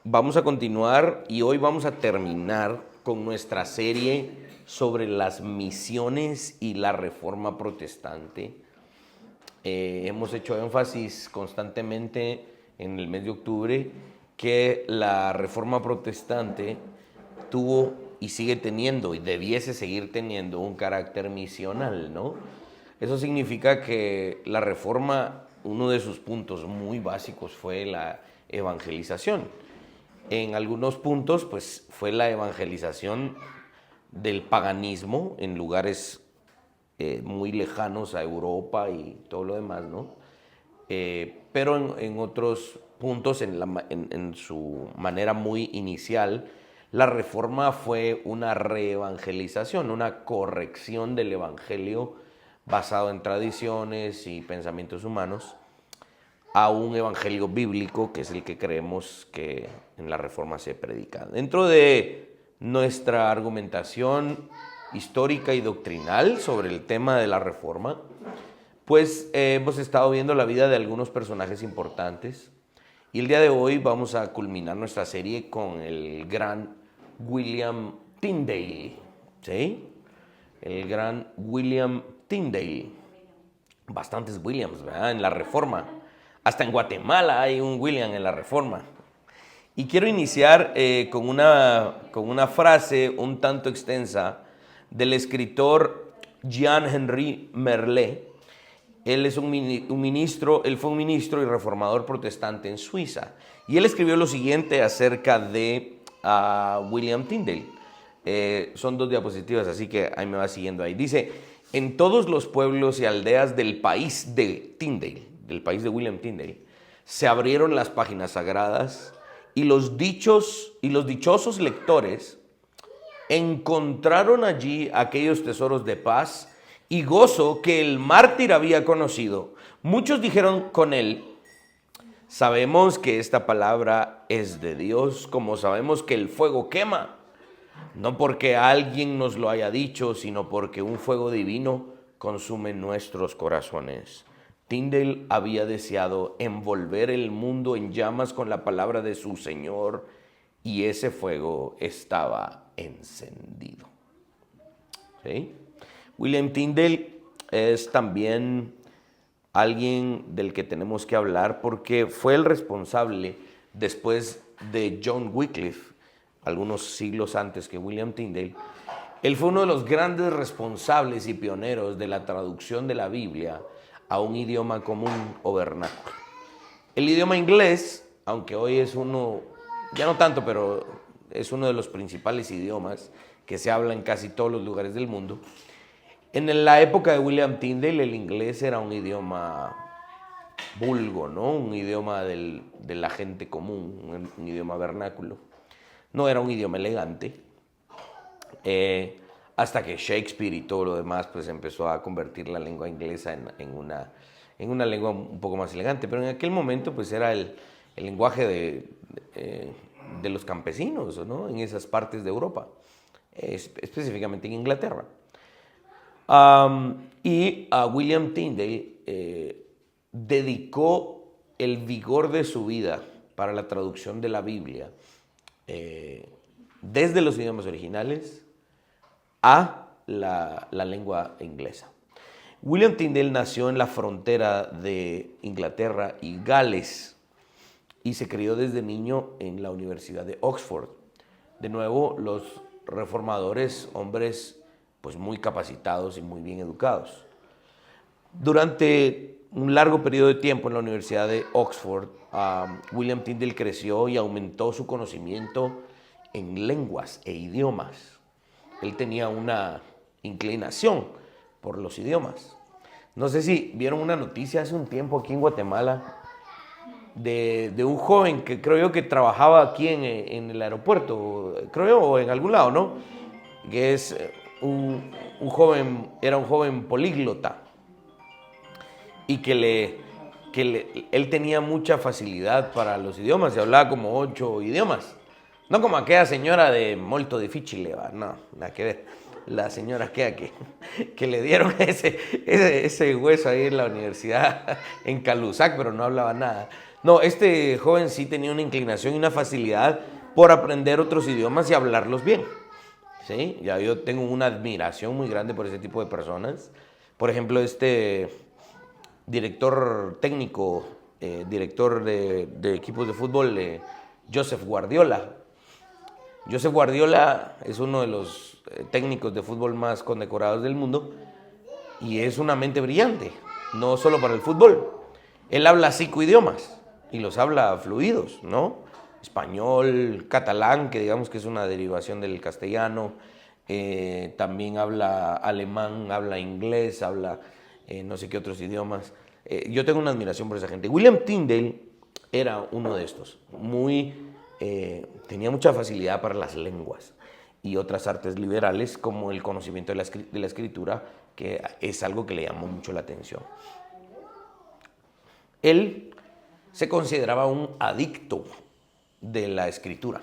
Vamos a continuar y hoy vamos a terminar con nuestra serie sobre las misiones y la reforma protestante. Hemos hecho énfasis constantemente en el mes de octubre que la reforma protestante tuvo y sigue teniendo y debiese seguir teniendo un carácter misional, ¿no? Eso significa que la reforma, uno de sus puntos muy básicos fue la evangelización. En algunos puntos, pues fue la evangelización del paganismo en lugares muy lejanos a Europa y todo lo demás, ¿no? Pero en otros puntos, en su manera muy inicial, la reforma fue una reevangelización, una corrección del evangelio basado en tradiciones y pensamientos humanos a un evangelio bíblico, que es el que creemos que en la reforma se predica. Dentro de nuestra argumentación histórica y doctrinal sobre el tema de la reforma, pues hemos estado viendo la vida de algunos personajes importantes y el día de hoy vamos a culminar nuestra serie con el gran William Tyndale, ¿sí? El gran William Tyndale. Bastantes Williams, ¿verdad? En la Reforma. Hasta en Guatemala hay un William en la Reforma. Y quiero iniciar con una frase un tanto extensa del escritor Jean-Henri Merlet. Él es un ministro, él fue un ministro y reformador protestante en Suiza. Y él escribió lo siguiente acerca de William Tyndale. Son dos diapositivas, así que ahí me va siguiendo ahí. Dice: en todos los pueblos y aldeas del país de Tyndale, del país de William Tyndale, se abrieron las páginas sagradas y los dichosos lectores encontraron allí aquellos tesoros de paz y gozo que el mártir había conocido. Muchos dijeron con él: sabemos que esta palabra es de Dios, como sabemos que el fuego quema, no porque alguien nos lo haya dicho, sino porque un fuego divino consume nuestros corazones. Tyndale había deseado envolver el mundo en llamas con la palabra de su Señor, y ese fuego estaba encendido. ¿Sí? William Tyndale es también alguien del que tenemos que hablar porque fue el responsable, después de John Wycliffe, algunos siglos antes que William Tyndale. Él fue uno de los grandes responsables y pioneros de la traducción de la Biblia a un idioma común o vernáculo. El idioma inglés, aunque hoy es uno, ya no tanto, pero es uno de los principales idiomas que se habla en casi todos los lugares del mundo. En la época de William Tyndale, el inglés era un idioma vulgo, ¿no? Un idioma de la gente común, un idioma vernáculo. No era un idioma elegante, hasta que Shakespeare y todo lo demás pues empezó a convertir la lengua inglesa en una lengua un poco más elegante. Pero en aquel momento pues era el lenguaje de los campesinos, ¿no? En esas partes de Europa, específicamente en Inglaterra. Y a William Tyndale dedicó el vigor de su vida para la traducción de la Biblia desde los idiomas originales a la lengua inglesa. William Tyndale nació en la frontera de Inglaterra y Gales y se crió desde niño en la Universidad de Oxford. De nuevo, los reformadores, hombres pues muy capacitados y muy bien educados. Durante un largo periodo de tiempo en la Universidad de Oxford, William Tyndale creció y aumentó su conocimiento en lenguas e idiomas. Él tenía una inclinación por los idiomas. No sé si vieron una noticia hace un tiempo aquí en Guatemala de un joven que creo yo que trabajaba aquí en el aeropuerto, creo yo, o en algún lado, ¿no? Que es un joven, era un joven políglota y él tenía mucha facilidad para los idiomas y hablaba como 8 idiomas. No como aquella señora de molto difficile, no, nada que ver. La señora que le dieron ese hueso ahí en la universidad en Calusac, pero no hablaba nada. No, este joven sí tenía una inclinación y una facilidad por aprender otros idiomas y hablarlos bien. ¿Sí? Ya yo tengo una admiración muy grande por ese tipo de personas. Por ejemplo, este director técnico, director de equipos de fútbol, Josep Guardiola. Josep Guardiola es uno de los técnicos de fútbol más condecorados del mundo y es una mente brillante, no solo para el fútbol. Él habla 5 idiomas y los habla fluidos, ¿no? Español, catalán, que digamos que es una derivación del castellano, también habla alemán, habla inglés, habla no sé qué otros idiomas. Yo tengo una admiración por esa gente. William Tyndale era uno de estos, tenía mucha facilidad para las lenguas y otras artes liberales como el conocimiento de la escritura, que es algo que le llamó mucho la atención. Él se consideraba un adicto de la escritura.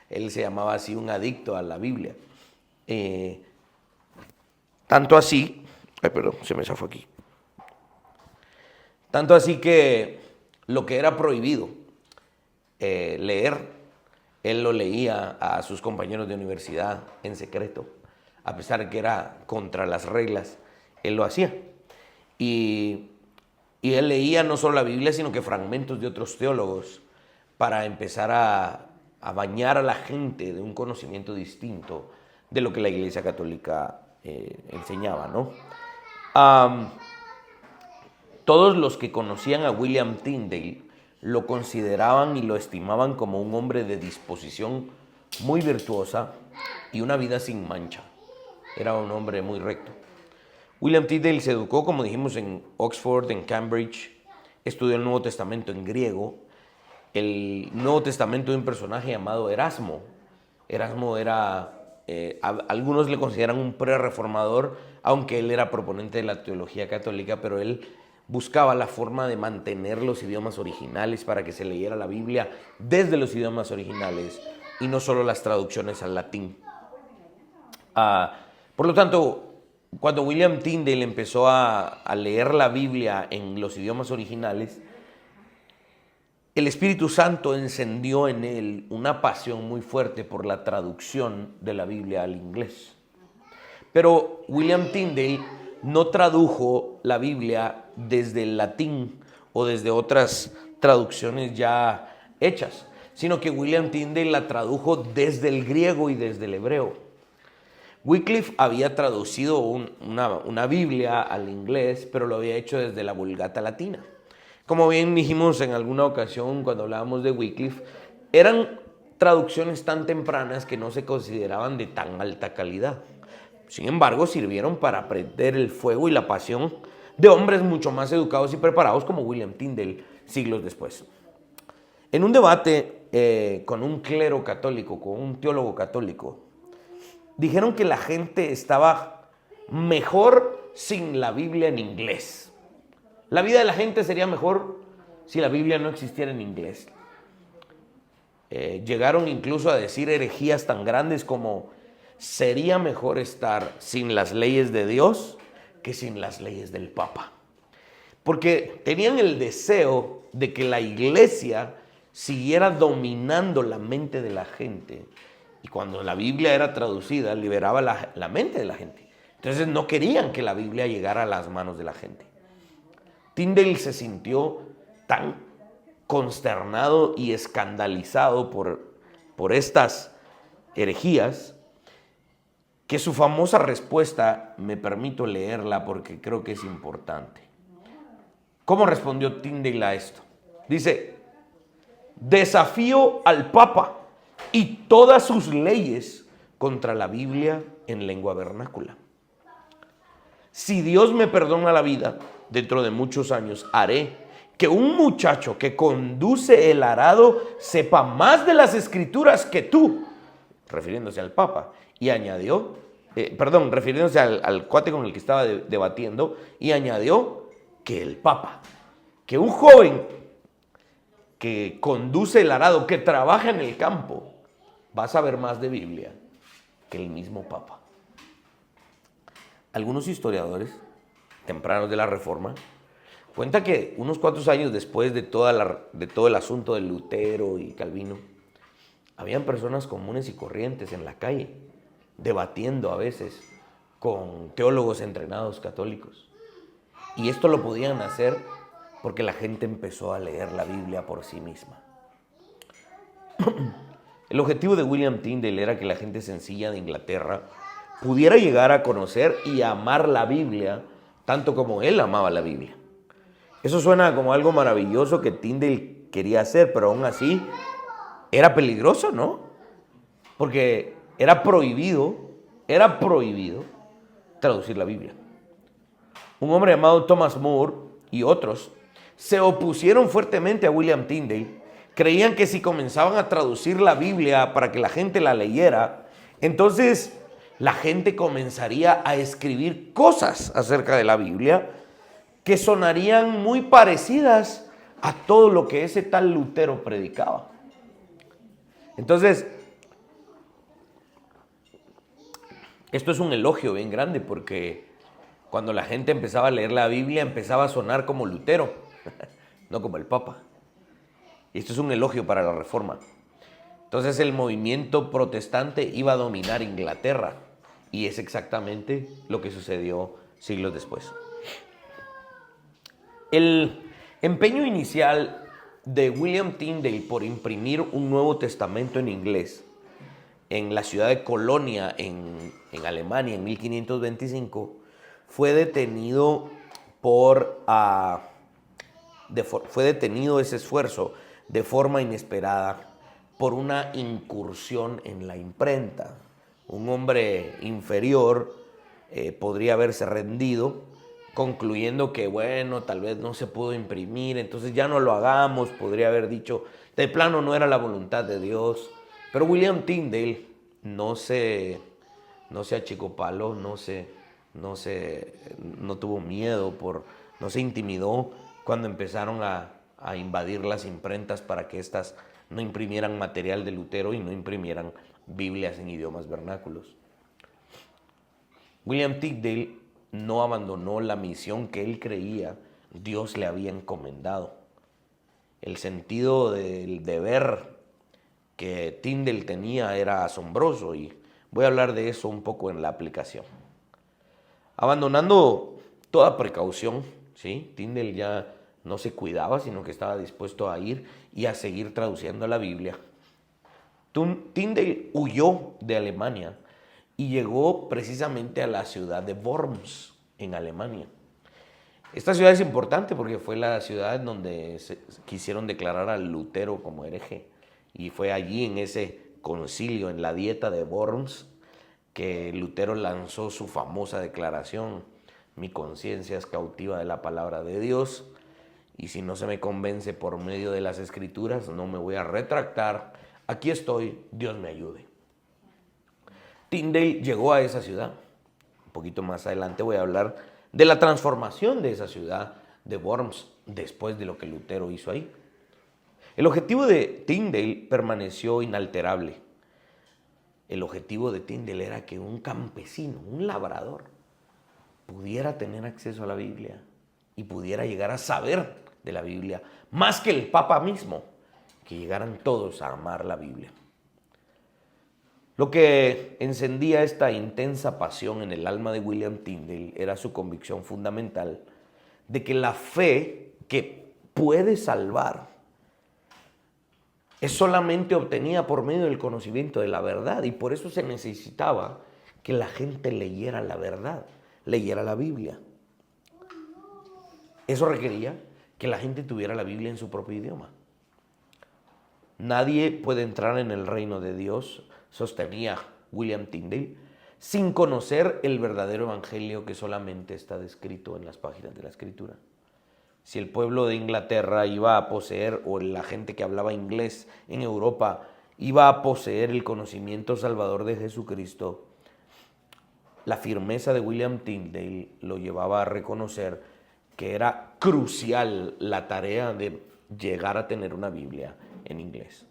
Él se llamaba así, un adicto a la Biblia. Tanto así, perdón, se me zafó aquí. Tanto así que lo que era prohibido leer, él lo leía a sus compañeros de universidad en secreto, a pesar de que era contra las reglas, él lo hacía. Y él leía no solo la Biblia, sino que fragmentos de otros teólogos para empezar a bañar a la gente de un conocimiento distinto de lo que la Iglesia Católica enseñaba, ¿no? Todos los que conocían a William Tyndale lo consideraban y lo estimaban como un hombre de disposición muy virtuosa y una vida sin mancha. Era un hombre muy recto. William Tyndale se educó, como dijimos, en Oxford, en Cambridge, estudió el Nuevo Testamento en griego, el Nuevo Testamento de un personaje llamado Erasmo. Erasmo era, algunos le consideran un pre-reformador, aunque él era proponente de la teología católica, pero él buscaba la forma de mantener los idiomas originales para que se leyera la Biblia desde los idiomas originales y no solo las traducciones al latín. Por lo tanto, cuando William Tyndale empezó a leer la Biblia en los idiomas originales, el Espíritu Santo encendió en él una pasión muy fuerte por la traducción de la Biblia al inglés. Pero William Tyndale no tradujo la Biblia desde el latín o desde otras traducciones ya hechas, sino que William Tyndale la tradujo desde el griego y desde el hebreo. Wycliffe había traducido una Biblia al inglés, pero lo había hecho desde la Vulgata latina. Como bien dijimos en alguna ocasión cuando hablábamos de Wycliffe, eran traducciones tan tempranas que no se consideraban de tan alta calidad. Sin embargo, sirvieron para prender el fuego y la pasión de hombres mucho más educados y preparados como William Tyndale siglos después. En un debate con un clero católico, con un teólogo católico, dijeron que la gente estaba mejor sin la Biblia en inglés. La vida de la gente sería mejor si la Biblia no existiera en inglés. Llegaron incluso a decir herejías tan grandes como: sería mejor estar sin las leyes de Dios que sin las leyes del Papa. Porque tenían el deseo de que la iglesia siguiera dominando la mente de la gente. Y cuando la Biblia era traducida, liberaba la mente de la gente. Entonces no querían que la Biblia llegara a las manos de la gente. Tyndale se sintió tan consternado y escandalizado por estas herejías que su famosa respuesta, me permito leerla porque creo que es importante. ¿Cómo respondió Tyndale a esto? Dice: desafío al Papa y todas sus leyes contra la Biblia en lengua vernácula. Si Dios me perdona la vida, dentro de muchos años haré que un muchacho que conduce el arado sepa más de las escrituras que tú, refiriéndose al Papa, y añadió, refiriéndose al cuate con el que estaba debatiendo, y añadió que el Papa, que un joven que conduce el arado, que trabaja en el campo, va a saber más de Biblia que el mismo Papa. Algunos historiadores tempranos de la Reforma Cuenta que unos cuantos años después de todo el asunto de Lutero y Calvino, habían personas comunes y corrientes en la calle, debatiendo a veces con teólogos entrenados católicos. Y esto lo podían hacer porque la gente empezó a leer la Biblia por sí misma. El objetivo de William Tyndale era que la gente sencilla de Inglaterra pudiera llegar a conocer y amar la Biblia tanto como él amaba la Biblia. Eso suena como algo maravilloso que Tyndale quería hacer, pero aún así era peligroso, ¿no? Porque era prohibido traducir la Biblia. Un hombre llamado Thomas More y otros se opusieron fuertemente a William Tyndale. Creían que si comenzaban a traducir la Biblia para que la gente la leyera, entonces la gente comenzaría a escribir cosas acerca de la Biblia que sonarían muy parecidas a todo lo que ese tal Lutero predicaba. Entonces, esto es un elogio bien grande porque cuando la gente empezaba a leer la Biblia empezaba a sonar como Lutero, no como el Papa. Y esto es un elogio para la Reforma. Entonces el movimiento protestante iba a dominar Inglaterra y es exactamente lo que sucedió siglos después. El empeño inicial de William Tyndale por imprimir un Nuevo Testamento en inglés en la ciudad de Colonia, en Alemania, en 1525, fue detenido ese esfuerzo de forma inesperada por una incursión en la imprenta. Un hombre inferior podría haberse rendido, concluyendo que, bueno, tal vez no se pudo imprimir, entonces ya no lo hagamos, podría haber dicho, de plano no era la voluntad de Dios. Pero William Tyndale no se achicopaló, no tuvo miedo, no se intimidó cuando empezaron a invadir las imprentas para que éstas no imprimieran material de Lutero y no imprimieran Biblias en idiomas vernáculos. William Tyndale no abandonó la misión que él creía Dios le había encomendado. El sentido del deber que Tyndale tenía era asombroso y voy a hablar de eso un poco en la aplicación. Abandonando toda precaución, ¿sí? Tyndale ya no se cuidaba, sino que estaba dispuesto a ir y a seguir traduciendo la Biblia. Tyndale huyó de Alemania y llegó precisamente a la ciudad de Worms, en Alemania. Esta ciudad es importante porque fue la ciudad en donde quisieron declarar a Lutero como hereje. Y fue allí, en ese concilio, en la dieta de Worms, que Lutero lanzó su famosa declaración: mi conciencia es cautiva de la palabra de Dios, y si no se me convence por medio de las Escrituras, no me voy a retractar. Aquí estoy, Dios me ayude. Tyndale llegó a esa ciudad. Un poquito más adelante voy a hablar de la transformación de esa ciudad de Worms después de lo que Lutero hizo ahí. El objetivo de Tyndale permaneció inalterable. El objetivo de Tyndale era que un campesino, un labrador, pudiera tener acceso a la Biblia y pudiera llegar a saber de la Biblia, más que el Papa mismo, que llegaran todos a amar la Biblia. Lo que encendía esta intensa pasión en el alma de William Tyndale era su convicción fundamental de que la fe que puede salvar es solamente obtenida por medio del conocimiento de la verdad, y por eso se necesitaba que la gente leyera la verdad, leyera la Biblia. Eso requería que la gente tuviera la Biblia en su propio idioma. Nadie puede entrar en el reino de Dios, sostenía William Tyndale, sin conocer el verdadero evangelio que solamente está descrito en las páginas de la Escritura. Si el pueblo de Inglaterra iba a poseer, o la gente que hablaba inglés en Europa iba a poseer el conocimiento salvador de Jesucristo, la firmeza de William Tyndale lo llevaba a reconocer que era crucial la tarea de llegar a tener una Biblia en inglés.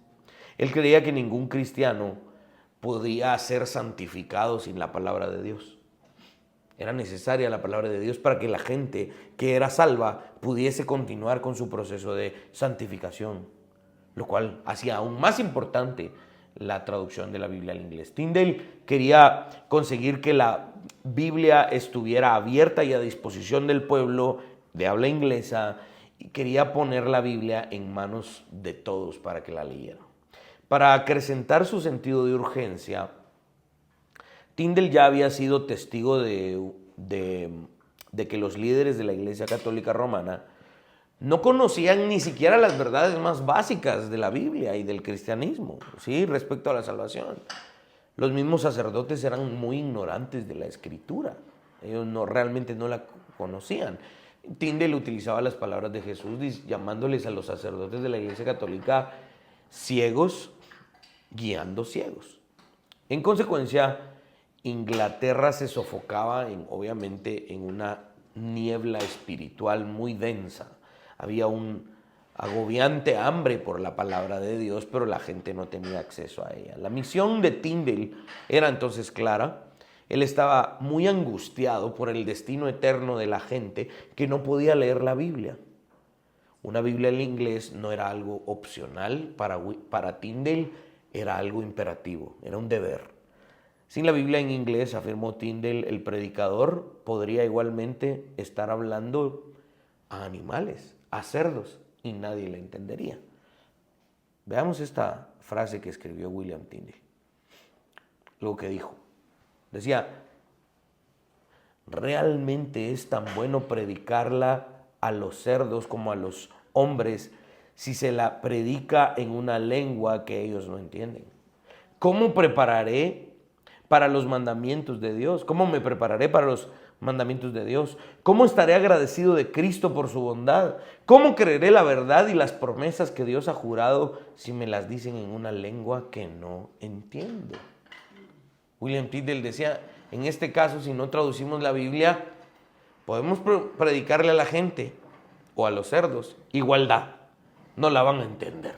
Él creía que ningún cristiano podía ser santificado sin la palabra de Dios. Era necesaria la palabra de Dios para que la gente que era salva pudiese continuar con su proceso de santificación, lo cual hacía aún más importante la traducción de la Biblia al inglés. Tyndale quería conseguir que la Biblia estuviera abierta y a disposición del pueblo de habla inglesa, y quería poner la Biblia en manos de todos para que la leyeran. Para acrecentar su sentido de urgencia, Tyndale ya había sido testigo de que los líderes de la Iglesia Católica Romana no conocían ni siquiera las verdades más básicas de la Biblia y del cristianismo, ¿sí?, respecto a la salvación. Los mismos sacerdotes eran muy ignorantes de la Escritura. Ellos realmente no la conocían. Tyndale utilizaba las palabras de Jesús llamándoles a los sacerdotes de la Iglesia Católica ciegos guiando ciegos. En consecuencia, Inglaterra se sofocaba obviamente en una niebla espiritual muy densa. Había un agobiante hambre por la palabra de Dios, pero la gente no tenía acceso a ella. La misión de Tyndale era entonces clara. Él estaba muy angustiado por el destino eterno de la gente que no podía leer la Biblia. Una Biblia en inglés no era algo opcional para Tyndale, era algo imperativo, era un deber. Sin la Biblia en inglés, afirmó Tyndale, el predicador podría igualmente estar hablando a animales, a cerdos, y nadie le entendería. Veamos esta frase que escribió William Tyndale. Lo que dijo. Decía, realmente es tan bueno predicarla a los cerdos como a los hombres si se la predica en una lengua que ellos no entienden. ¿Cómo prepararé para los mandamientos de Dios? ¿Cómo me prepararé para los mandamientos de Dios? ¿Cómo estaré agradecido de Cristo por su bondad? ¿Cómo creeré la verdad y las promesas que Dios ha jurado si me las dicen en una lengua que no entiendo? William Tyndale decía, en este caso, si no traducimos la Biblia, podemos predicarle a la gente o a los cerdos igualdad. No la van a entender.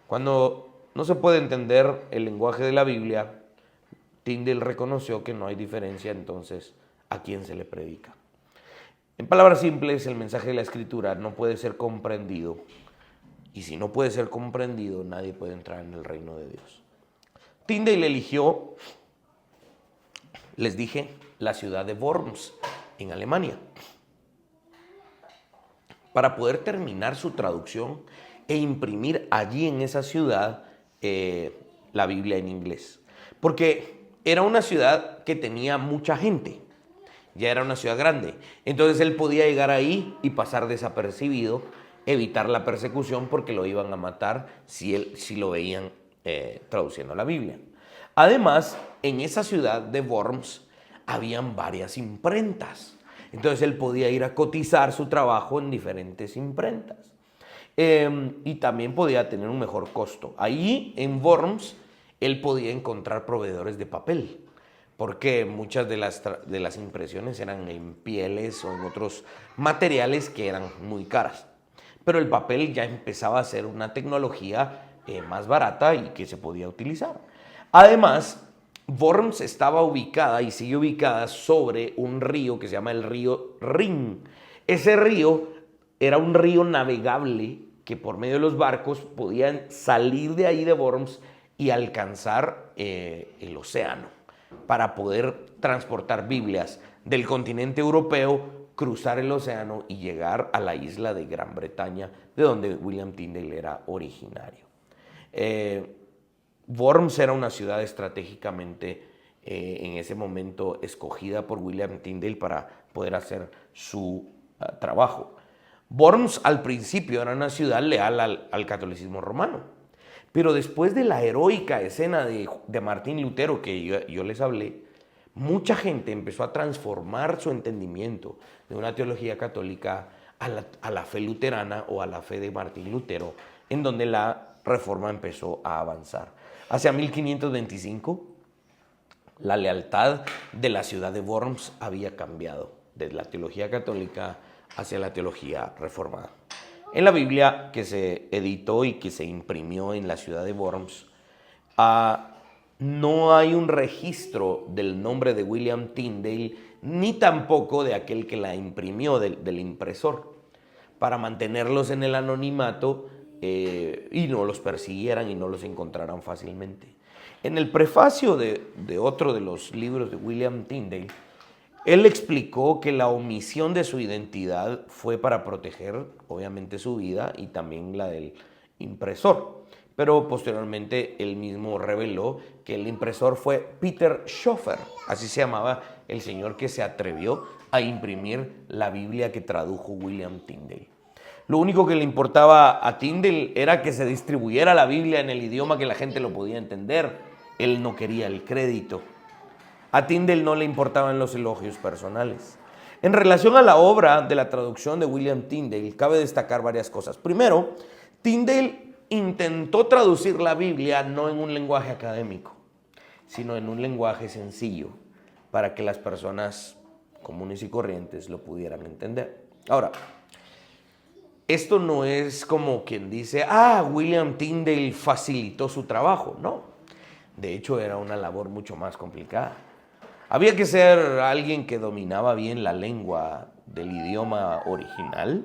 Cuando no se puede entender el lenguaje de la Biblia, Tyndale reconoció que no hay diferencia entonces a quién se le predica. En palabras simples, el mensaje de la Escritura no puede ser comprendido, y si no puede ser comprendido, nadie puede entrar en el reino de Dios. Tyndale eligió, les dije, la ciudad de Worms, en Alemania, para poder terminar su traducción e imprimir allí en esa ciudad la Biblia en inglés. Porque era una ciudad que tenía mucha gente, ya era una ciudad grande. Entonces él podía llegar ahí y pasar desapercibido, evitar la persecución porque lo iban a matar si lo veían traduciendo la Biblia. Además, en esa ciudad de Worms habían varias imprentas. Entonces él podía ir a cotizar su trabajo en diferentes imprentas. Y también podía tener un mejor costo. Allí en Worms él podía encontrar proveedores de papel, porque muchas de las impresiones eran en pieles o en otros materiales que eran muy caras. Pero el papel ya empezaba a ser una tecnología más barata y que se podía utilizar. Además, Worms estaba ubicada y sigue ubicada sobre un río que se llama el río Rin. Ese río era un río navegable que por medio de los barcos podían salir de ahí de Worms y alcanzar el océano para poder transportar Biblias del continente europeo, cruzar el océano y llegar a la isla de Gran Bretaña, de donde William Tyndale era originario. Worms era una ciudad estratégicamente en ese momento escogida por William Tyndale para poder hacer su trabajo. Worms al principio era una ciudad leal al catolicismo romano, pero después de la heroica escena de Martín Lutero que yo les hablé, mucha gente empezó a transformar su entendimiento de una teología católica a la fe luterana o a la fe de Martín Lutero, en donde la reforma empezó a avanzar. Hacia 1525, la lealtad de la ciudad de Worms había cambiado de la teología católica hacia la teología reformada. En la Biblia que se editó y que se imprimió en la ciudad de Worms, no hay un registro del nombre de William Tyndale ni tampoco de aquel que la imprimió, del impresor, para mantenerlos en el anonimato y no los persiguieran y no los encontraran fácilmente. En el prefacio de otro de los libros de William Tyndale, él explicó que la omisión de su identidad fue para proteger, obviamente, su vida y también la del impresor. Pero posteriormente él mismo reveló que el impresor fue Peter Schoeffer, así se llamaba el señor que se atrevió a imprimir la Biblia que tradujo William Tyndale. Lo único que le importaba a Tyndale era que se distribuyera la Biblia en el idioma que la gente lo podía entender. Él no quería el crédito. A Tyndale no le importaban los elogios personales. En relación a la obra de la traducción de William Tyndale, cabe destacar varias cosas. Primero, Tyndale intentó traducir la Biblia no en un lenguaje académico, sino en un lenguaje sencillo, para que las personas comunes y corrientes lo pudieran entender. Ahora, esto no es como quien dice, William Tyndale facilitó su trabajo. No, de hecho era una labor mucho más complicada. Había que ser alguien que dominaba bien la lengua del idioma original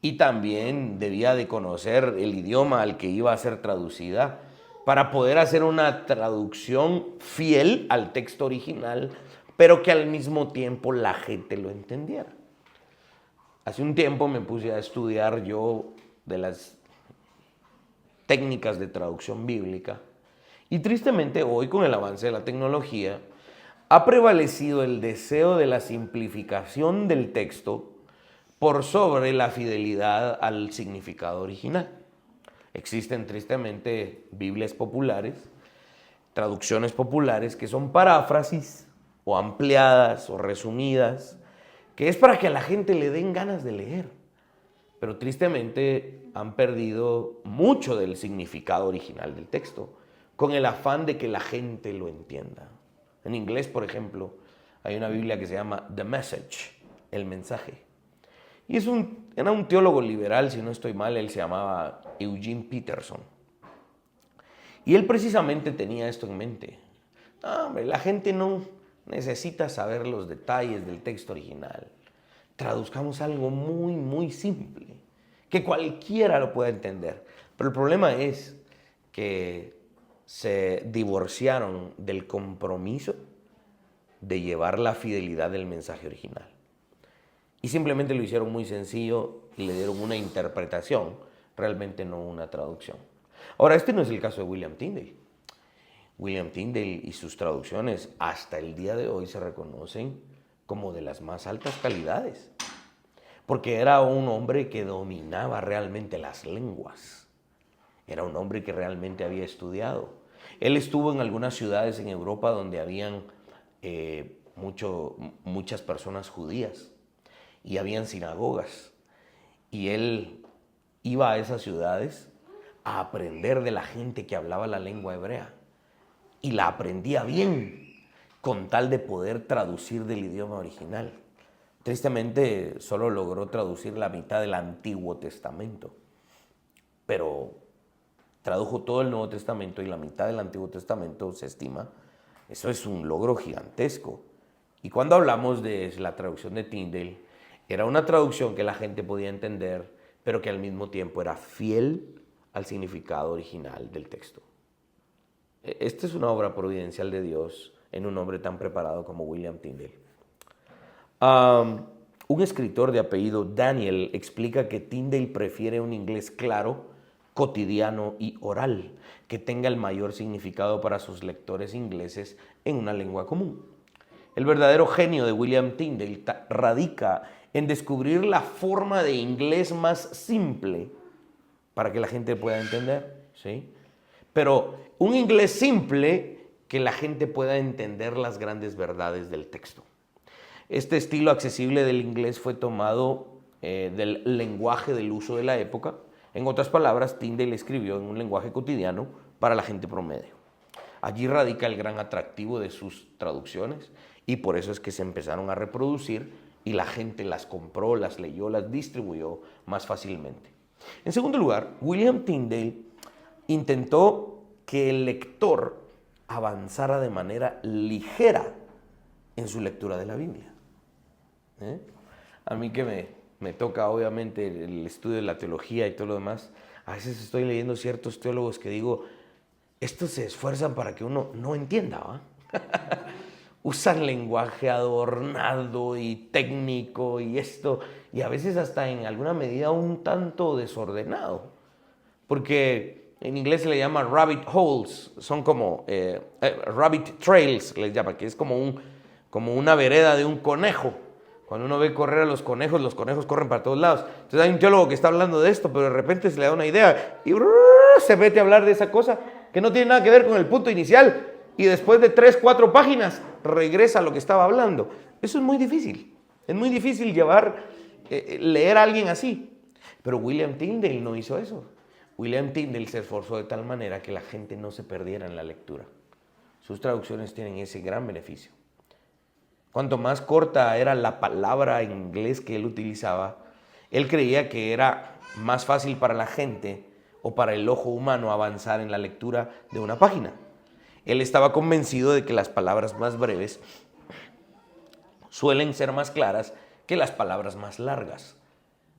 y también debía de conocer el idioma al que iba a ser traducida para poder hacer una traducción fiel al texto original, pero que al mismo tiempo la gente lo entendiera. Hace un tiempo me puse a estudiar yo de las técnicas de traducción bíblica y tristemente hoy, con el avance de la tecnología, ha prevalecido el deseo de la simplificación del texto por sobre la fidelidad al significado original. Existen tristemente Biblias populares, traducciones populares que son paráfrasis o ampliadas o resumidas, que es para que a la gente le den ganas de leer. Pero tristemente han perdido mucho del significado original del texto, con el afán de que la gente lo entienda. En inglés, por ejemplo, hay una Biblia que se llama The Message, el mensaje. Y era un teólogo liberal, si no estoy mal, él se llamaba Eugene Peterson. Y él precisamente tenía esto en mente. Hombre, la gente no necesita saber los detalles del texto original. Traduzcamos algo muy, muy simple, que cualquiera lo pueda entender. Pero el problema es que se divorciaron del compromiso de llevar la fidelidad del mensaje original. Y simplemente lo hicieron muy sencillo y le dieron una interpretación, realmente no una traducción. Ahora, este no es el caso de William Tyndale. William Tyndale y sus traducciones hasta el día de hoy se reconocen como de las más altas calidades, porque era un hombre que dominaba realmente las lenguas. Era un hombre que realmente había estudiado. Él estuvo en algunas ciudades en Europa donde habían muchas personas judías y habían sinagogas. Y él iba a esas ciudades a aprender de la gente que hablaba la lengua hebrea. Y la aprendía bien, con tal de poder traducir del idioma original. Tristemente, solo logró traducir la mitad del Antiguo Testamento. Pero tradujo todo el Nuevo Testamento y la mitad del Antiguo Testamento, se estima. Eso es un logro gigantesco. Y cuando hablamos de la traducción de Tyndale, era una traducción que la gente podía entender, pero que al mismo tiempo era fiel al significado original del texto. Esta es una obra providencial de Dios en un hombre tan preparado como William Tyndale. Un escritor de apellido Daniel explica que Tyndale prefiere un inglés claro, cotidiano y oral, que tenga el mayor significado para sus lectores ingleses en una lengua común. El verdadero genio de William Tyndale radica en descubrir la forma de inglés más simple para que la gente pueda entender, ¿sí? Pero un inglés simple que la gente pueda entender las grandes verdades del texto. Este estilo accesible del inglés fue tomado del lenguaje del uso de la época. En otras palabras, Tyndale escribió en un lenguaje cotidiano para la gente promedio. Allí radica el gran atractivo de sus traducciones y por eso es que se empezaron a reproducir y la gente las compró, las leyó, las distribuyó más fácilmente. En segundo lugar, William Tyndale intentó que el lector avanzara de manera ligera en su lectura de la Biblia. ¿eh? A mí que me toca obviamente el estudio de la teología y todo lo demás, a veces estoy leyendo ciertos teólogos que digo, estos se esfuerzan para que uno no entienda, ¿va? Usan lenguaje adornado y técnico y esto, y a veces hasta en alguna medida un tanto desordenado, porque en inglés se le llama rabbit holes, son como rabbit trails, les llama, que es como una vereda de un conejo. Cuando uno ve correr a los conejos corren para todos lados. Entonces hay un teólogo que está hablando de esto, pero de repente se le da una idea y se mete a hablar de esa cosa que no tiene nada que ver con el punto inicial. Y después de 3, 4 páginas regresa a lo que estaba hablando. Eso es muy difícil. Es muy difícil leer a alguien así. Pero William Tyndale no hizo eso. William Tyndale se esforzó de tal manera que la gente no se perdiera en la lectura. Sus traducciones tienen ese gran beneficio. Cuanto más corta era la palabra en inglés que él utilizaba, él creía que era más fácil para la gente o para el ojo humano avanzar en la lectura de una página. Él estaba convencido de que las palabras más breves suelen ser más claras que las palabras más largas.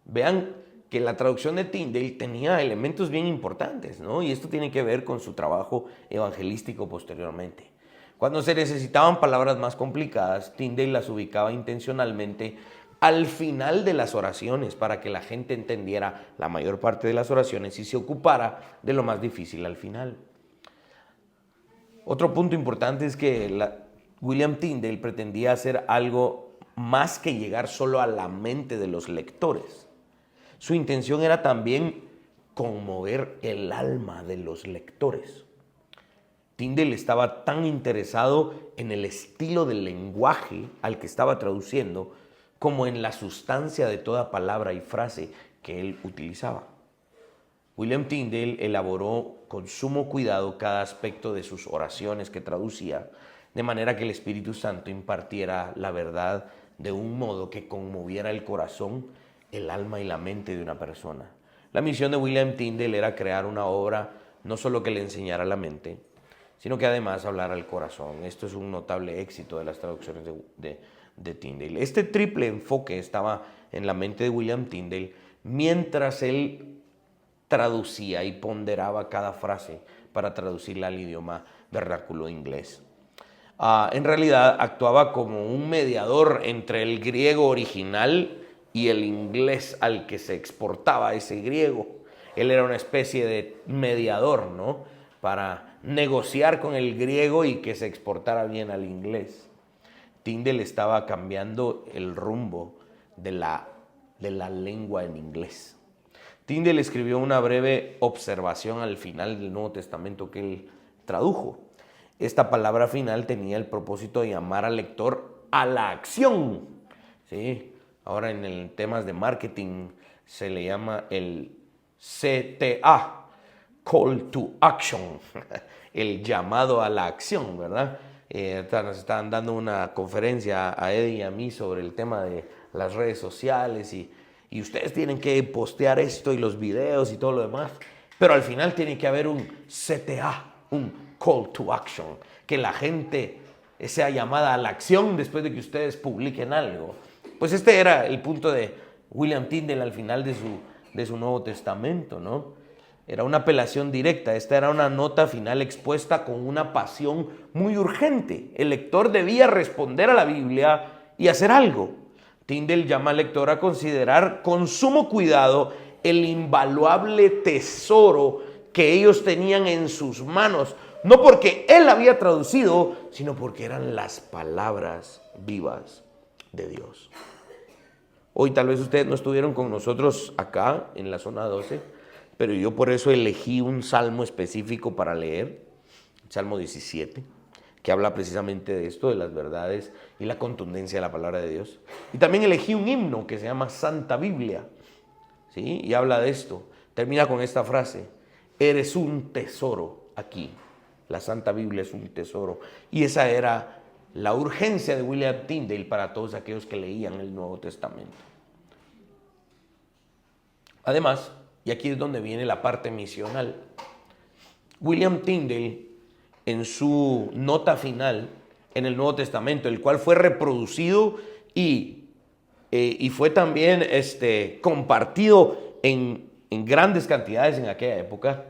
Vean que la traducción de Tyndale tenía elementos bien importantes, ¿no? Y esto tiene que ver con su trabajo evangelístico posteriormente. Cuando se necesitaban palabras más complicadas, Tyndale las ubicaba intencionalmente al final de las oraciones para que la gente entendiera la mayor parte de las oraciones y se ocupara de lo más difícil al final. Otro punto importante es que William Tyndale pretendía hacer algo más que llegar solo a la mente de los lectores. Su intención era también conmover el alma de los lectores. Tyndale estaba tan interesado en el estilo del lenguaje al que estaba traduciendo como en la sustancia de toda palabra y frase que él utilizaba. William Tyndale elaboró con sumo cuidado cada aspecto de sus oraciones que traducía, de manera que el Espíritu Santo impartiera la verdad de un modo que conmoviera el corazón, el alma y la mente de una persona. La misión de William Tyndale era crear una obra no solo que le enseñara la mente, sino que además hablara al corazón. Esto es un notable éxito de las traducciones de Tyndale. Este triple enfoque estaba en la mente de William Tyndale mientras él traducía y ponderaba cada frase para traducirla al idioma vernáculo inglés. En realidad actuaba como un mediador entre el griego original y el inglés al que se exportaba ese griego. Él era una especie de mediador, ¿no?, para negociar con el griego y que se exportara bien al inglés. Tyndale estaba cambiando el rumbo de la lengua en inglés. Tyndale escribió una breve observación al final del Nuevo Testamento que él tradujo. Esta palabra final tenía el propósito de llamar al lector a la acción. ¿Sí? Ahora en temas de marketing se le llama el CTA, Call to Action, el llamado a la acción, ¿verdad? Nos estaban dando una conferencia a Eddie y a mí sobre el tema de las redes sociales y ustedes tienen que postear esto y los videos y todo lo demás, pero al final tiene que haber un CTA, un Call to Action, que la gente sea llamada a la acción después de que ustedes publiquen algo. Pues este era el punto de William Tyndale al final de su Nuevo Testamento, ¿no? Era una apelación directa, esta era una nota final expuesta con una pasión muy urgente. El lector debía responder a la Biblia y hacer algo. Tyndale llama al lector a considerar con sumo cuidado el invaluable tesoro que ellos tenían en sus manos, no porque él había traducido, sino porque eran las palabras vivas de Dios. Hoy tal vez ustedes no estuvieron con nosotros acá en la zona 12, pero yo por eso elegí un salmo específico para leer, el Salmo 17, que habla precisamente de esto, de las verdades y la contundencia de la palabra de Dios. Y también elegí un himno que se llama Santa Biblia, ¿sí? Y habla de esto. Termina con esta frase: eres un tesoro aquí. La Santa Biblia es un tesoro. Y esa era la urgencia de William Tyndale para todos aquellos que leían el Nuevo Testamento. Además, y aquí es donde viene la parte misional, William Tyndale, en su nota final en el Nuevo Testamento, el cual fue reproducido y y fue también compartido en grandes cantidades en aquella época.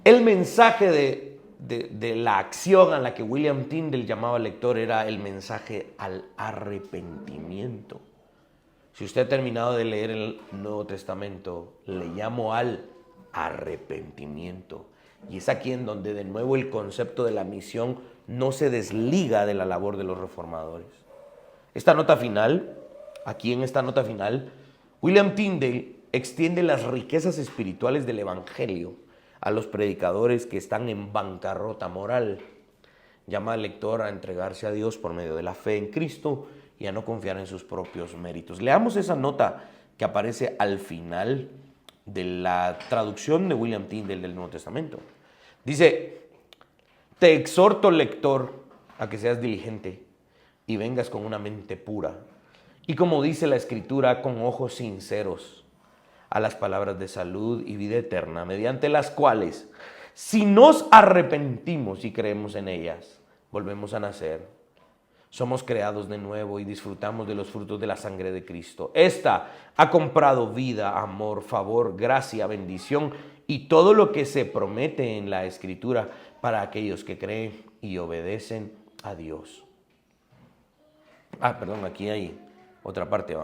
El mensaje de la acción a la que William Tyndale llamaba al lector era el mensaje al arrepentimiento. Si usted ha terminado de leer el Nuevo Testamento, le llamo al arrepentimiento. Y es aquí en donde de nuevo el concepto de la misión no se desliga de la labor de los reformadores. Aquí en esta nota final, William Tyndale extiende las riquezas espirituales del Evangelio a los predicadores que están en bancarrota moral. Llama al lector a entregarse a Dios por medio de la fe en Cristo y a no confiar en sus propios méritos. Leamos esa nota que aparece al final de la traducción de William Tyndale del Nuevo Testamento. Dice: te exhorto, lector, a que seas diligente y vengas con una mente pura y, como dice la Escritura, con ojos sinceros a las palabras de salud y vida eterna, mediante las cuales, si nos arrepentimos y creemos en ellas, volvemos a nacer, somos creados de nuevo y disfrutamos de los frutos de la sangre de Cristo. Esta ha comprado vida, amor, favor, gracia, bendición y todo lo que se promete en la Escritura para aquellos que creen y obedecen a Dios. Aquí hay otra parte,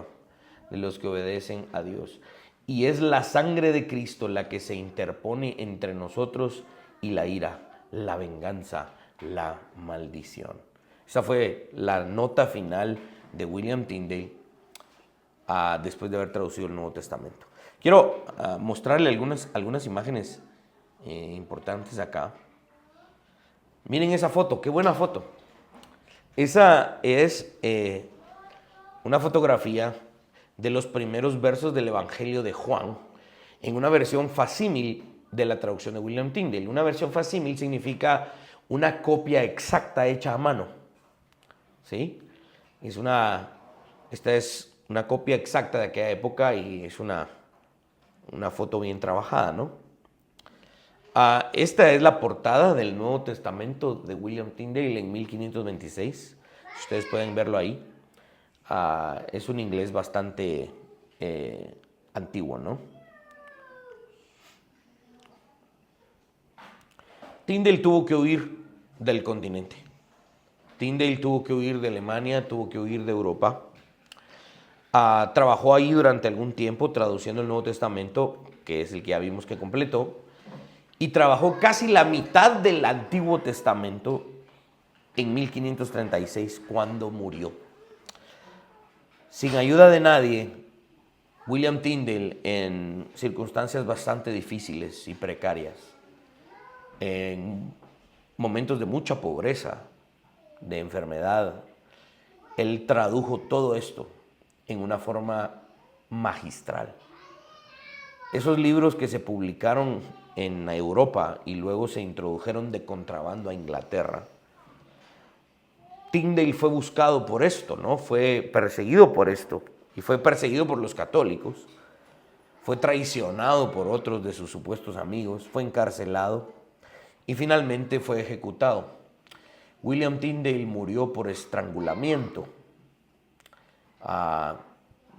de los que obedecen a Dios. Y es la sangre de Cristo la que se interpone entre nosotros y la ira, la venganza, la maldición. Esa fue la nota final de William Tyndale después de haber traducido el Nuevo Testamento. Quiero mostrarle algunas imágenes importantes acá. Miren esa foto, qué buena foto. Esa es una fotografía de los primeros versos del Evangelio de Juan en una versión facsímil de la traducción de William Tyndale. Una versión facsímil significa una copia exacta hecha a mano. ¿Sí? Esta es una copia exacta de aquella época y es una foto bien trabajada, ¿no? Esta es la portada del Nuevo Testamento de William Tyndale en 1526. Ustedes pueden verlo ahí. Es un inglés bastante antiguo, ¿no? Tyndale tuvo que huir del continente. Tyndale tuvo que huir de Alemania, tuvo que huir de Europa. Trabajó ahí durante algún tiempo traduciendo el Nuevo Testamento, que es el que ya vimos que completó, y trabajó casi la mitad del Antiguo Testamento en 1536, cuando murió. Sin ayuda de nadie, William Tyndale, en circunstancias bastante difíciles y precarias, en momentos de mucha pobreza, de enfermedad, él tradujo todo esto en una forma magistral. Esos libros que se publicaron en Europa y luego se introdujeron de contrabando a Inglaterra, Tyndale fue buscado por esto, ¿no? Fue perseguido por esto y fue perseguido por los católicos. Fue traicionado por otros de sus supuestos amigos, fue encarcelado y finalmente fue ejecutado. William Tyndale murió por estrangulamiento.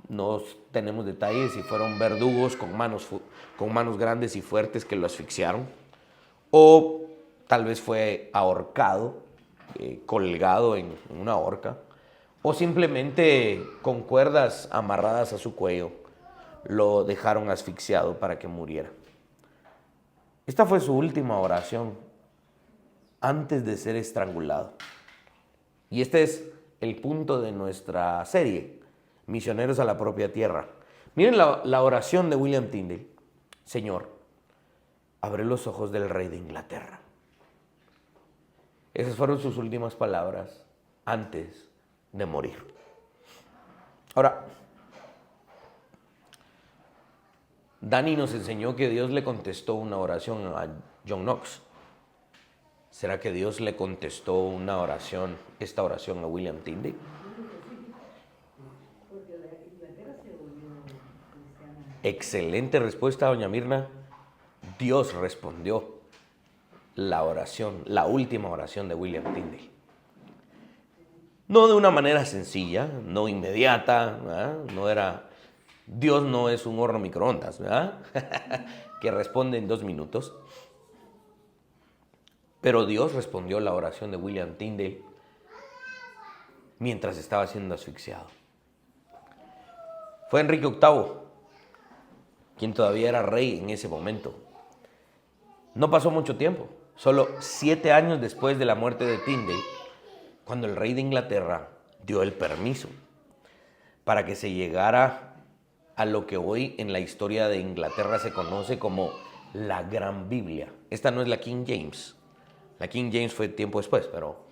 No tenemos detalles si fueron verdugos con manos grandes y fuertes que lo asfixiaron, o tal vez fue ahorcado, colgado en una horca, o simplemente con cuerdas amarradas a su cuello lo dejaron asfixiado para que muriera. Esta fue su última oración antes de ser estrangulado. Y este es el punto de nuestra serie, Misioneros a la propia tierra. Miren la oración de William Tyndale. Señor, abre los ojos del rey de Inglaterra. Esas fueron sus últimas palabras antes de morir. Ahora, Dani nos enseñó que Dios le contestó una oración a John Knox. ¿Será que Dios le contestó esta oración a William Tyndale? Excelente respuesta, doña Mirna. Dios respondió la última oración de William Tyndale. No de una manera sencilla, no inmediata, ¿verdad? No era, Dios no es un horno microondas, ¿verdad? Que responde en 2 minutos. Pero Dios respondió la oración de William Tyndale mientras estaba siendo asfixiado. Fue Enrique VIII, quien todavía era rey en ese momento. No pasó mucho tiempo, solo 7 años después de la muerte de Tyndale, cuando el rey de Inglaterra dio el permiso para que se llegara a lo que hoy en la historia de Inglaterra se conoce como la Gran Biblia. Esta no es la King James. La King James fue tiempo después, pero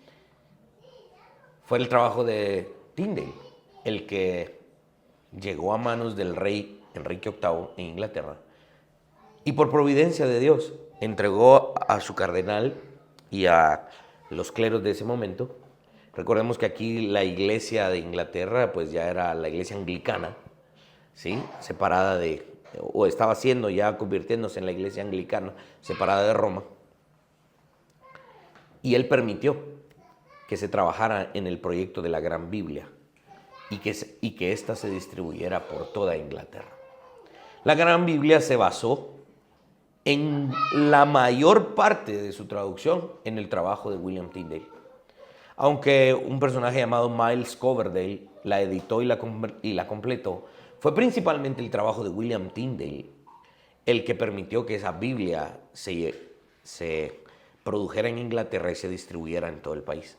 fue el trabajo de Tyndale el que llegó a manos del rey Enrique VIII en Inglaterra y por providencia de Dios entregó a su cardenal y a los cleros de ese momento. Recordemos que aquí la iglesia de Inglaterra pues ya era la iglesia anglicana, ¿sí? Separada o estaba siendo ya convirtiéndose en la iglesia anglicana, separada de Roma. Y él permitió que se trabajara en el proyecto de la Gran Biblia y que ésta se distribuyera por toda Inglaterra. La Gran Biblia se basó en la mayor parte de su traducción en el trabajo de William Tyndale. Aunque un personaje llamado Miles Coverdale la editó y la completó, fue principalmente el trabajo de William Tyndale el que permitió que esa Biblia se produjera en Inglaterra y se distribuyera en todo el país.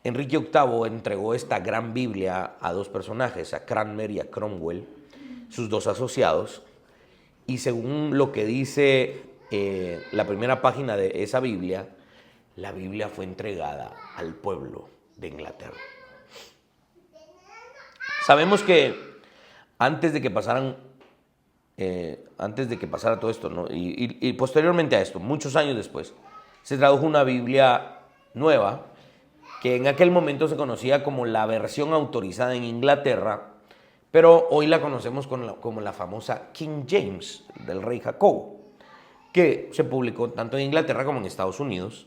Enrique VIII entregó esta gran Biblia a 2 personajes, a Cranmer y a Cromwell, sus 2 asociados, y según lo que dice la primera página de esa Biblia, la Biblia fue entregada al pueblo de Inglaterra. Sabemos que antes de que pasara todo esto, ¿no? y posteriormente a esto, muchos años después, se tradujo una Biblia nueva que en aquel momento se conocía como la versión autorizada en Inglaterra, pero hoy la conocemos como la famosa King James del rey Jacobo, que se publicó tanto en Inglaterra como en Estados Unidos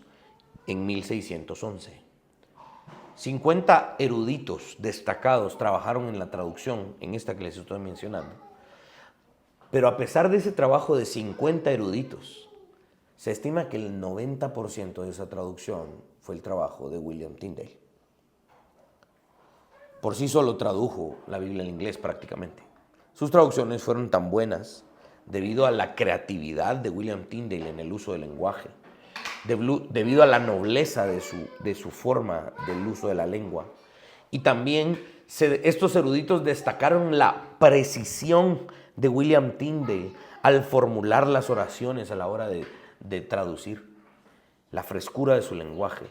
en 1611. 50 eruditos destacados trabajaron en la traducción, en esta que les estoy mencionando. Pero a pesar de ese trabajo de 50 eruditos, se estima que el 90% de esa traducción fue el trabajo de William Tyndale. Por sí solo tradujo la Biblia al inglés prácticamente. Sus traducciones fueron tan buenas debido a la creatividad de William Tyndale en el uso del lenguaje, debido a la nobleza de su forma del uso de la lengua. Y también estos eruditos destacaron la precisión de William Tyndale al formular las oraciones a la hora de traducir, la frescura de su lenguaje.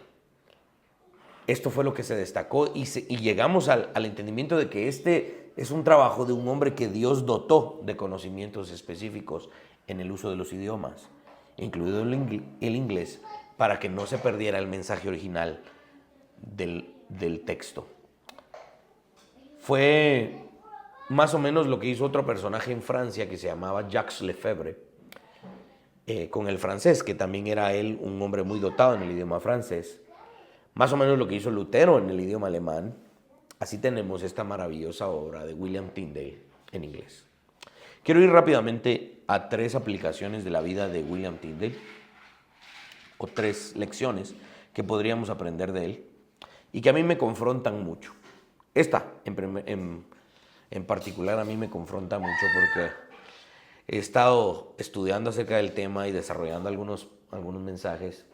Esto fue lo que se destacó y llegamos al entendimiento de que este es un trabajo de un hombre que Dios dotó de conocimientos específicos en el uso de los idiomas, incluido el inglés, para que no se perdiera el mensaje original del texto. Fue más o menos lo que hizo otro personaje en Francia que se llamaba Jacques Lefebvre, con el francés, que también era él un hombre muy dotado en el idioma francés. Más o menos lo que hizo Lutero en el idioma alemán. Así tenemos esta maravillosa obra de William Tyndale en inglés. Quiero ir rápidamente a 3 aplicaciones de la vida de William Tyndale, o 3 lecciones que podríamos aprender de él y que a mí me confrontan mucho. Esta, en particular, a mí me confronta mucho porque he estado estudiando acerca del tema y desarrollando algunos mensajes,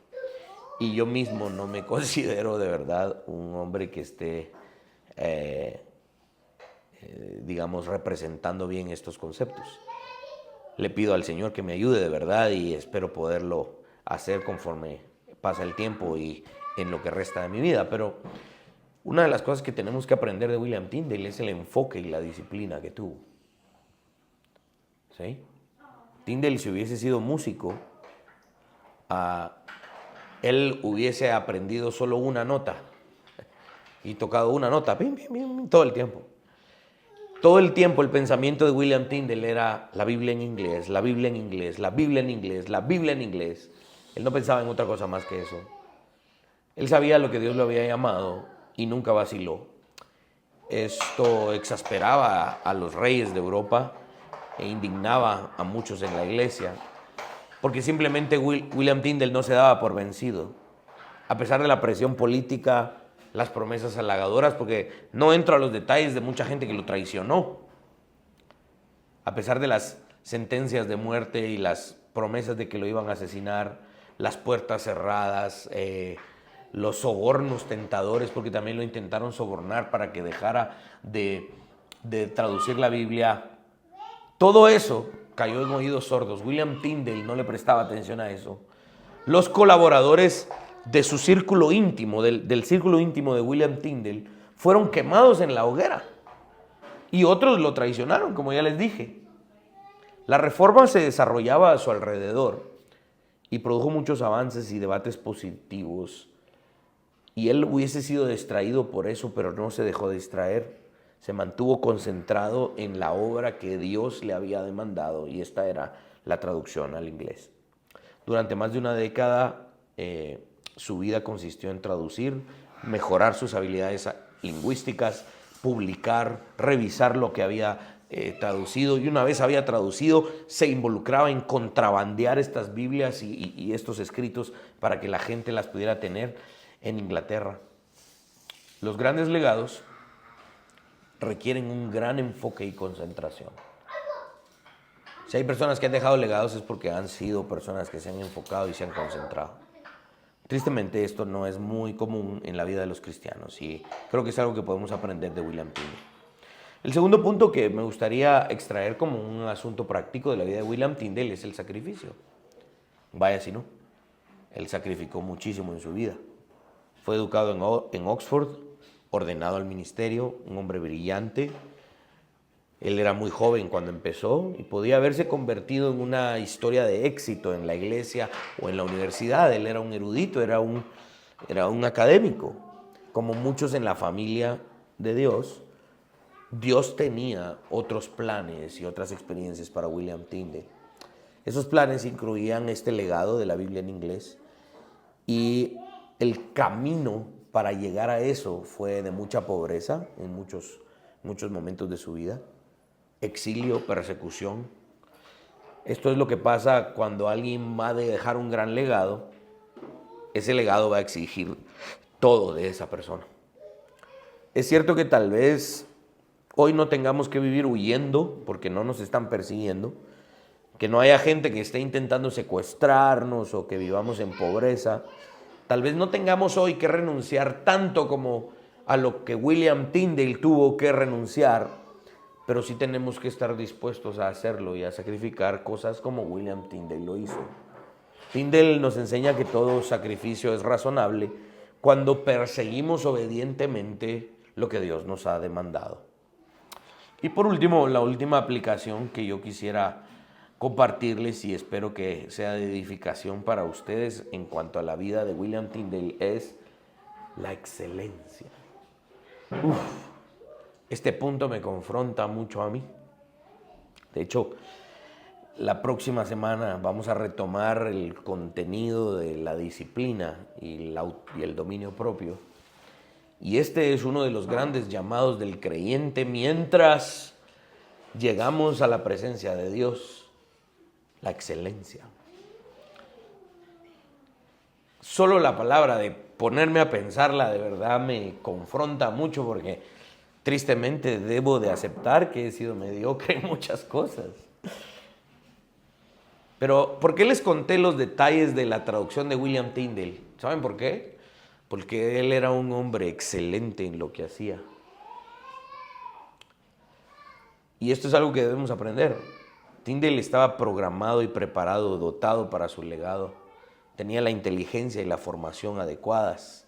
y yo mismo no me considero de verdad un hombre que esté, digamos, representando bien estos conceptos. Le pido al Señor que me ayude de verdad y espero poderlo hacer conforme pasa el tiempo y en lo que resta de mi vida. Pero una de las cosas que tenemos que aprender de William Tyndale es el enfoque y la disciplina que tuvo. ¿Sí? Tyndale, si hubiese sido músico, él hubiese aprendido solo una nota y tocado una nota, pim, pim, pim, todo el tiempo. Todo el tiempo el pensamiento de William Tyndale era la Biblia en inglés, la Biblia en inglés, la Biblia en inglés, la Biblia en inglés. Él no pensaba en otra cosa más que eso. Él sabía lo que Dios lo había llamado y nunca vaciló. Esto exasperaba a los reyes de Europa e indignaba a muchos en la iglesia, porque simplemente William Tyndale no se daba por vencido, a pesar de la presión política, las promesas halagadoras, porque no entro a los detalles de mucha gente que lo traicionó, a pesar de las sentencias de muerte y las promesas de que lo iban a asesinar, las puertas cerradas, los sobornos tentadores, porque también lo intentaron sobornar para que dejara de traducir la Biblia. Todo eso cayó en oídos sordos. William Tyndale no le prestaba atención a eso. Los colaboradores de su círculo íntimo, del círculo íntimo de William Tyndale, fueron quemados en la hoguera. Y otros lo traicionaron, como ya les dije. La reforma se desarrollaba a su alrededor y produjo muchos avances y debates positivos. Y él hubiese sido distraído por eso, pero no se dejó distraer. Se mantuvo concentrado en la obra que Dios le había demandado, y esta era la traducción al inglés. Durante más de una década, su vida consistió en traducir, mejorar sus habilidades lingüísticas, publicar, revisar lo que había traducido, y una vez había traducido, se involucraba en contrabandear estas Biblias y estos escritos para que la gente las pudiera tener en Inglaterra. Los grandes legados requieren un gran enfoque y concentración. Si hay personas que han dejado legados es porque han sido personas que se han enfocado y se han concentrado. Tristemente esto no es muy común en la vida de los cristianos, y creo que es algo que podemos aprender de William Tyndale. El segundo punto que me gustaría extraer como un asunto práctico de la vida de William Tyndale es el sacrificio. Vaya si no, él sacrificó muchísimo en su vida. Fue educado en Oxford, ordenado al ministerio, un hombre brillante. Él era muy joven cuando empezó y podía haberse convertido en una historia de éxito en la iglesia o en la universidad. Él era un erudito, era un académico. Como muchos en la familia de Dios, Dios tenía otros planes y otras experiencias para William Tyndale. Esos planes incluían este legado de la Biblia en inglés, y el camino para llegar a eso fue de mucha pobreza en muchos momentos de su vida, exilio, persecución. Esto es lo que pasa cuando alguien va a dejar un gran legado. Ese legado va a exigir todo de esa persona. Es cierto que tal vez hoy no tengamos que vivir huyendo porque no nos están persiguiendo, que no haya gente que esté intentando secuestrarnos o que vivamos en pobreza. Tal vez no tengamos hoy que renunciar tanto como a lo que William Tyndale tuvo que renunciar, pero sí tenemos que estar dispuestos a hacerlo y a sacrificar cosas como William Tyndale lo hizo. Tyndale nos enseña que todo sacrificio es razonable cuando perseguimos obedientemente lo que Dios nos ha demandado. Y por último, la última aplicación que yo quisiera compartirles, y espero que sea de edificación para ustedes en cuanto a la vida de William Tyndale, es la excelencia. Este punto me confronta mucho a mí. De hecho, la próxima semana vamos a retomar el contenido de la disciplina y el dominio propio. Y este es uno de los grandes llamados del creyente mientras llegamos a la presencia de Dios: la excelencia. Solo la palabra de ponerme a pensarla de verdad me confronta mucho, porque tristemente debo de aceptar que he sido mediocre en muchas cosas. Pero ¿por qué les conté los detalles de la traducción de William Tyndale? ¿Saben por qué? Porque él era un hombre excelente en lo que hacía. Y esto es algo que debemos aprender. Tyndale estaba programado y preparado, dotado para su legado. Tenía la inteligencia y la formación adecuadas.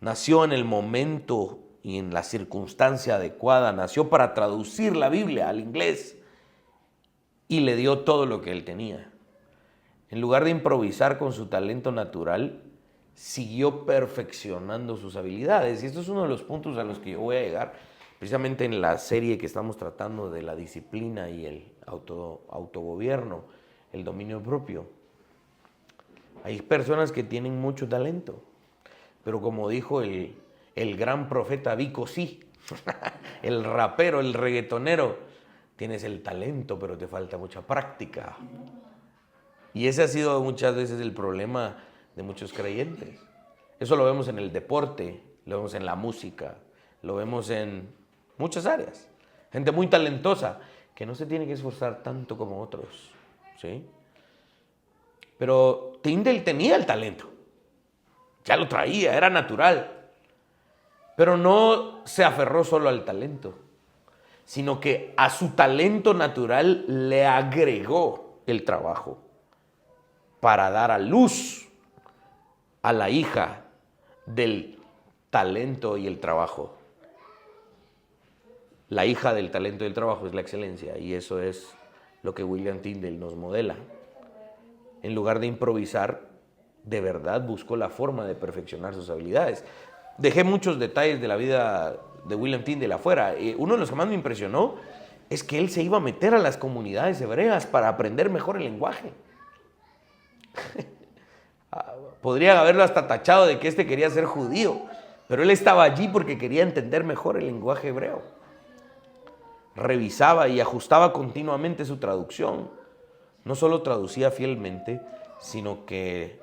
Nació en el momento y en la circunstancia adecuada. Nació para traducir la Biblia al inglés, y le dio todo lo que él tenía. En lugar de improvisar con su talento natural, siguió perfeccionando sus habilidades. Y esto es uno de los puntos a los que yo voy a llegar, precisamente en la serie que estamos tratando de la disciplina y el autogobierno, el dominio propio. Hay personas que tienen mucho talento, pero como dijo el el gran profeta Vico sí, el rapero, el reggaetonero. Tienes el talento, pero te falta mucha práctica. Y ese ha sido muchas veces el problema de muchos creyentes. Eso lo vemos en el deporte, lo vemos en la música, lo vemos en muchas áreas. Gente muy talentosa que no se tiene que esforzar tanto como otros, ¿sí? Pero Tyndale tenía el talento. Ya lo traía, era natural. Pero no se aferró solo al talento, sino que a su talento natural le agregó el trabajo para dar a luz a la hija del talento y el trabajo. La hija del talento y el trabajo es la excelencia, y eso es lo que William Tyndale nos modela. En lugar de improvisar, de verdad buscó la forma de perfeccionar sus habilidades. Dejé muchos detalles de la vida de William Tyndale afuera. Uno de los que más me impresionó es que él se iba a meter a las comunidades hebreas para aprender mejor el lenguaje. Podrían haberlo hasta tachado de que quería ser judío, pero él estaba allí porque quería entender mejor el lenguaje hebreo. Revisaba y ajustaba continuamente su traducción. No solo traducía fielmente, sino que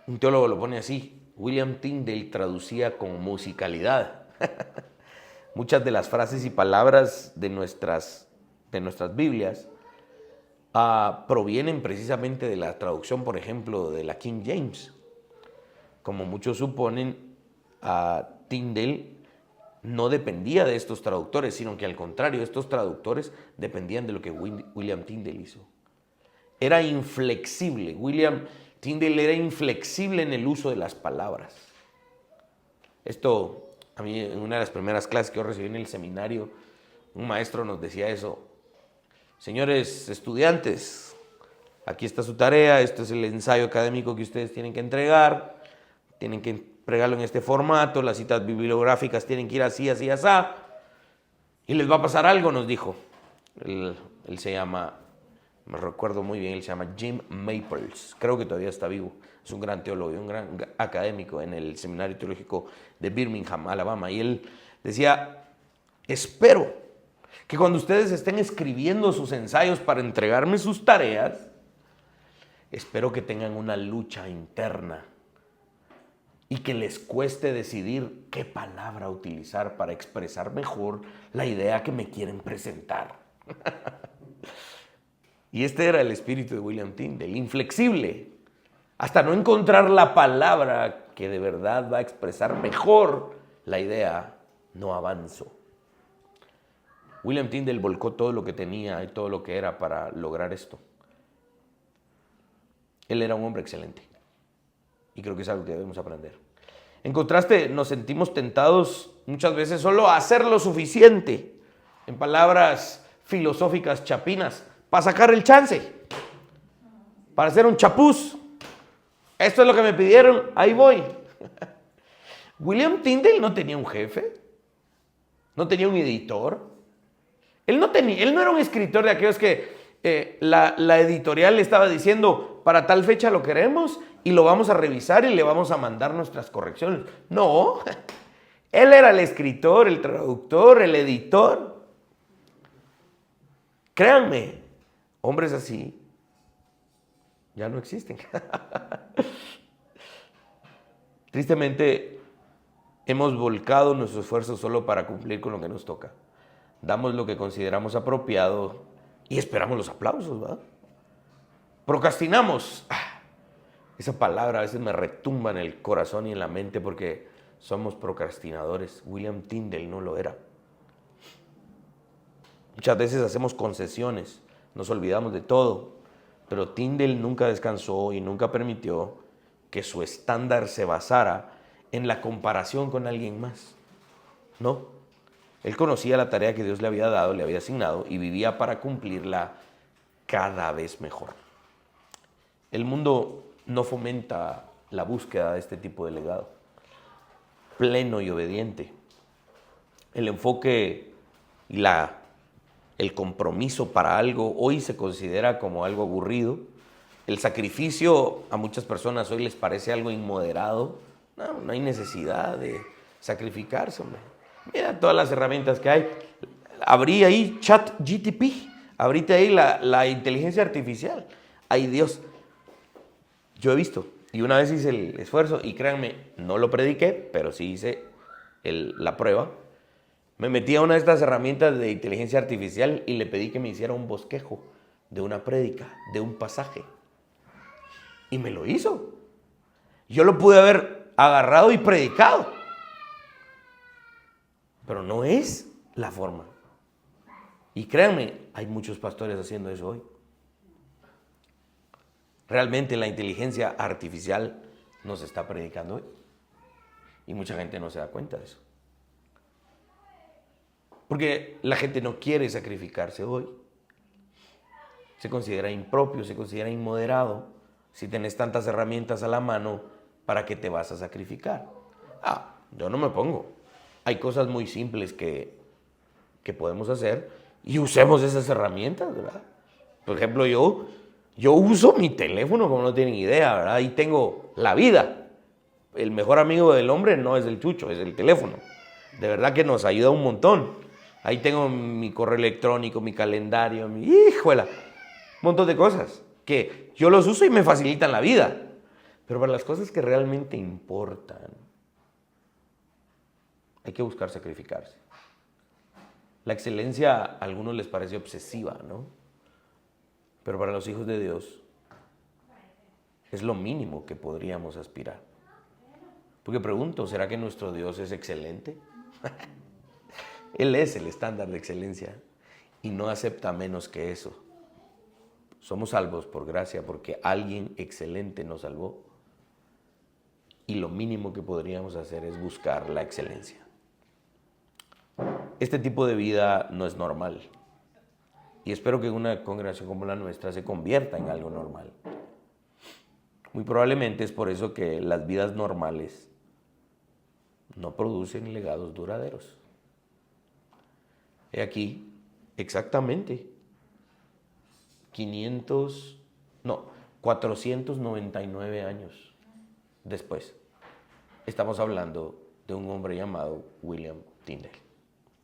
un teólogo lo pone así: William Tyndale traducía con musicalidad. Muchas de las frases y palabras de nuestras Biblias provienen precisamente de la traducción, por ejemplo, de la King James. Como muchos suponen, Tyndale no dependía de estos traductores, sino que al contrario, estos traductores dependían de lo que William Tyndale hizo. Era inflexible. William Tyndale era inflexible en el uso de las palabras. Esto, a mí, en una de las primeras clases que yo recibí en el seminario, un maestro nos decía eso: señores estudiantes, aquí está su tarea, este es el ensayo académico que ustedes tienen que entregar, tienen que entregarlo en este formato, las citas bibliográficas tienen que ir así, así, así, y les va a pasar algo, nos dijo. Él se llama, me recuerdo muy bien, él se llama Jim Maples, creo que todavía está vivo, es un gran teólogo y un gran académico en el Seminario Teológico de Birmingham, Alabama, y él decía: espero que cuando ustedes estén escribiendo sus ensayos para entregarme sus tareas, espero que tengan una lucha interna y que les cueste decidir qué palabra utilizar para expresar mejor la idea que me quieren presentar. Y este era el espíritu de William Tyndale, inflexible, hasta no encontrar la palabra que de verdad va a expresar mejor la idea, no avanzo. William Tyndale volcó todo lo que tenía y todo lo que era para lograr esto. Él era un hombre excelente, y creo que es algo que debemos aprender. En contraste, nos sentimos tentados muchas veces solo a hacer lo suficiente, en palabras filosóficas chapinas, para sacar el chance, para hacer un chapuz. Esto es lo que me pidieron, ahí voy. William Tyndale no tenía un jefe, no tenía un editor. Él no era un escritor de aquellos que la editorial le estaba diciendo: para tal fecha lo queremos y lo vamos a revisar y le vamos a mandar nuestras correcciones. No, él era el escritor, el traductor, el editor. Créanme, hombres así ya no existen. Tristemente, hemos volcado nuestro esfuerzo solo para cumplir con lo que nos toca. Damos lo que consideramos apropiado y esperamos los aplausos, ¿verdad? Procrastinamos. Esa palabra a veces me retumba en el corazón y en la mente porque somos procrastinadores. William Tyndale no lo era. Muchas veces hacemos concesiones, nos olvidamos de todo, pero Tyndale nunca descansó y nunca permitió que su estándar se basara en la comparación con alguien más. No. Él conocía la tarea que Dios le había dado, le había asignado, y vivía para cumplirla cada vez mejor. El mundo no fomenta la búsqueda de este tipo de legado pleno y obediente. El enfoque y el compromiso para algo hoy se considera como algo aburrido. El sacrificio a muchas personas hoy les parece algo inmoderado. No hay necesidad de sacrificarse, hombre. Mira todas las herramientas que hay. Abrí ahí ChatGPT, abrite ahí la inteligencia artificial. Ay Dios, yo he visto, y una vez hice el esfuerzo, y créanme, no lo prediqué, pero sí hice la prueba. Me metí a una de estas herramientas de inteligencia artificial y le pedí que me hiciera un bosquejo de una prédica, de un pasaje. Y me lo hizo. Yo lo pude haber agarrado y predicado. Pero no es la forma. Y créanme, hay muchos pastores haciendo eso hoy. Realmente la inteligencia artificial nos está predicando hoy. Y mucha gente no se da cuenta de eso. Porque la gente no quiere sacrificarse hoy. Se considera impropio, se considera inmoderado. Si tenés tantas herramientas a la mano, ¿para qué te vas a sacrificar? Yo no me pongo. Hay cosas muy simples que podemos hacer y usemos esas herramientas, ¿verdad? Por ejemplo, yo uso mi teléfono como no tienen idea, ¿verdad? Ahí tengo la vida. El mejor amigo del hombre no es el chucho, es el teléfono. De verdad que nos ayuda un montón. Ahí tengo mi correo electrónico, mi calendario, híjole, un montón de cosas que yo los uso y me facilitan la vida. Pero para las cosas que realmente importan, hay que buscar sacrificarse. La excelencia a algunos les parece obsesiva, ¿no? Pero para los hijos de Dios es lo mínimo que podríamos aspirar. Porque pregunto, ¿será que nuestro Dios es excelente? Él es el estándar de excelencia y no acepta menos que eso. Somos salvos por gracia porque alguien excelente nos salvó. Y lo mínimo que podríamos hacer es buscar la excelencia. Este tipo de vida no es normal. Y espero que una congregación como la nuestra se convierta en algo normal. Muy probablemente es por eso que las vidas normales no producen legados duraderos. He aquí, exactamente, 499 años después, estamos hablando de un hombre llamado William Tyndale.